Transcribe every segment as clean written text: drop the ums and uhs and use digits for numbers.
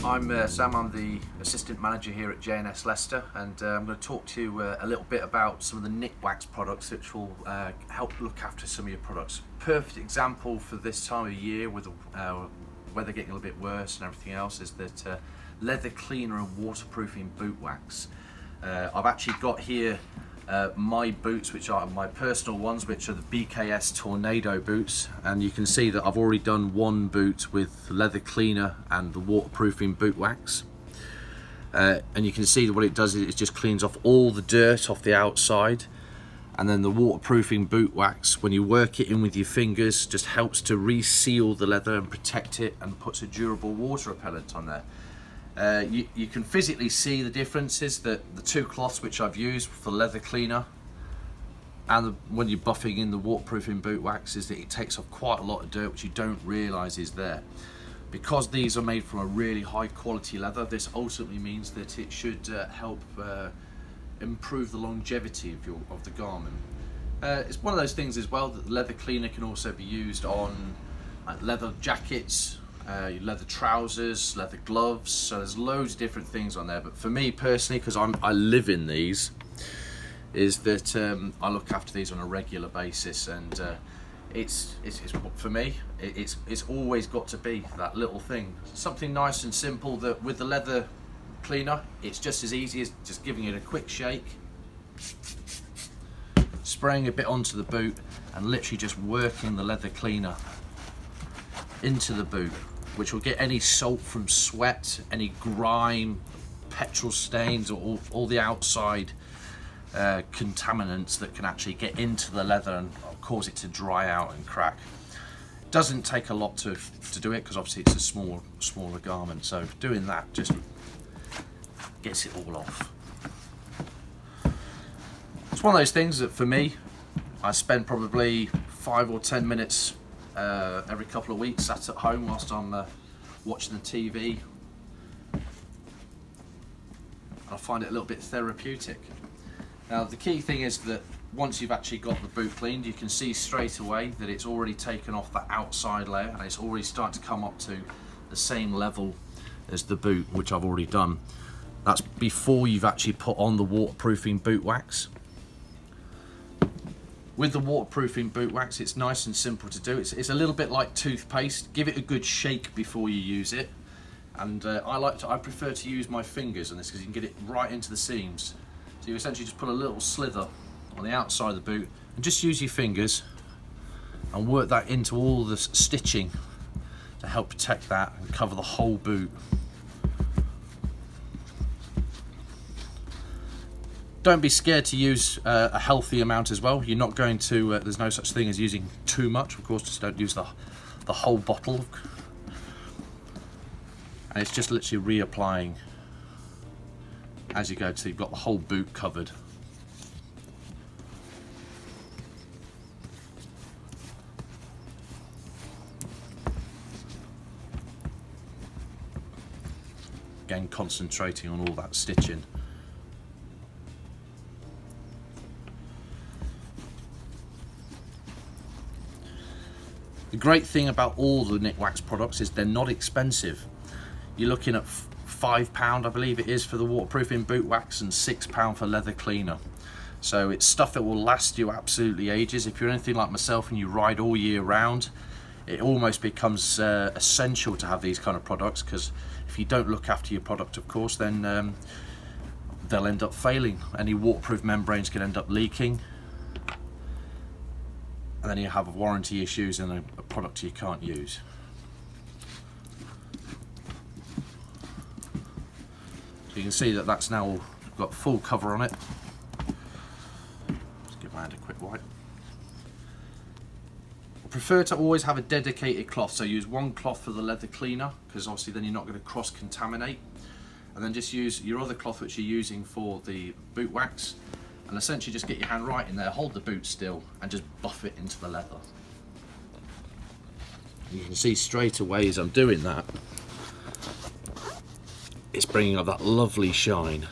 I'm Sam, I'm the Assistant Manager here at J&S Leicester, and I'm going to talk to you a little bit about some of the Nikwax products which will help look after some of your products. Perfect example for this time of year with the weather getting a little bit worse and everything else is that leather cleaner and waterproofing boot wax. I've actually got here my boots, which are my personal ones, which are the BKS Tornado boots, and you can see that I've already done one boot with leather cleaner and the waterproofing boot wax, and you can see that what it does is it just cleans off all the dirt off the outside, and then the waterproofing boot wax, when you work it in with your fingers, just helps to reseal the leather and protect it and puts a durable water repellent on there. You can physically see the differences, that the two cloths which I've used for leather cleaner and when you're buffing in the waterproofing boot wax is that it takes off quite a lot of dirt which you don't realise is there. Because these are made from a really high quality leather, this ultimately means that it should help improve the longevity of the garment. It's one of those things as well that the leather cleaner can also be used on leather jackets, leather trousers, leather gloves, so there's loads of different things on there. But for me personally, because I live in these, is that I look after these on a regular basis, and it's for me it's always got to be that little thing, something nice and simple, that with the leather cleaner it's just as easy as just giving it a quick shake, spraying a bit onto the boot, and literally just working the leather cleaner into the boot, which will get any salt from sweat, any grime, petrol stains, or all the outside contaminants that can actually get into the leather and cause it to dry out and crack. It doesn't take a lot to do it, because obviously it's a smaller garment, so doing that just gets it all off. It's one of those things that for me, I spend probably 5 or 10 minutes every couple of weeks sat at home whilst I'm watching the TV. I find it a little bit therapeutic. Now the key thing is that once you've actually got the boot cleaned, you can see straight away that it's already taken off that outside layer and it's already starting to come up to the same level as the boot, which I've already done. That's before you've actually put on the waterproofing boot wax. With the waterproofing boot wax, it's nice and simple to do. It's a little bit like toothpaste. Give it a good shake before you use it, and I prefer to use my fingers on this because you can get it right into the seams. So you essentially just put a little slither on the outside of the boot and just use your fingers and work that into all the stitching to help protect that and cover the whole boot. Don't be scared to use a healthy amount as well. You're not going to, there's no such thing as using too much. Of course, just don't use the whole bottle. And it's just literally reapplying as you go till you've got the whole boot covered. Again, concentrating on all that stitching. The great thing about all the Nikwax products is they're not expensive. You're looking at £5, I believe it is, for the waterproofing boot wax, and £6 for leather cleaner. So it's stuff that will last you absolutely ages. If you're anything like myself and you ride all year round, it almost becomes essential to have these kind of products, because if you don't look after your product, of course, then they'll end up failing. Any waterproof membranes can end up leaking, and then you have warranty issues and a product you can't use. So you can see that that's now got full cover on it. Just give my hand a quick wipe. I prefer to always have a dedicated cloth, so use one cloth for the leather cleaner, because obviously then you're not going to cross-contaminate, and then just use your other cloth which you're using for the boot wax, and essentially just get your hand right in there, hold the boot still, and just buff it into the leather. You can see straight away as I'm doing that, it's bringing up that lovely shine.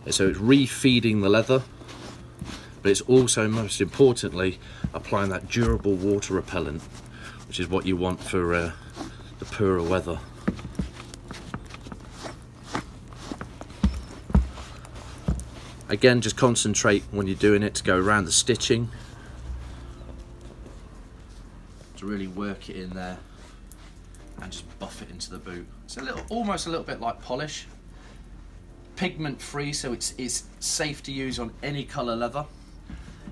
So it's refeeding the leather, but it's also, most importantly, applying that durable water repellent, which is what you want for the the poorer weather. Again, just concentrate when you're doing it to go around the stitching, to really work it in there and just buff it into the boot. It's almost a little bit like polish. Pigment free, so it's safe to use on any colour leather.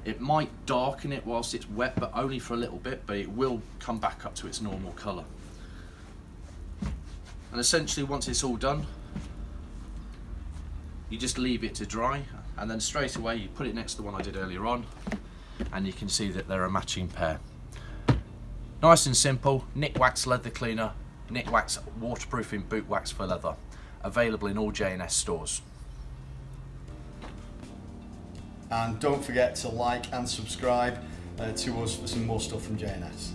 It might darken it whilst it's wet, but only for a little bit, but it will come back up to its normal colour. And essentially, once it's all done, you just leave it to dry, and then straight away you put it next to the one I did earlier on, and you can see that they're a matching pair. Nice and simple. Nikwax leather cleaner, Nikwax waterproofing boot wax for leather. Available in all J&S stores. And don't forget to like and subscribe to us for some more stuff from J&S.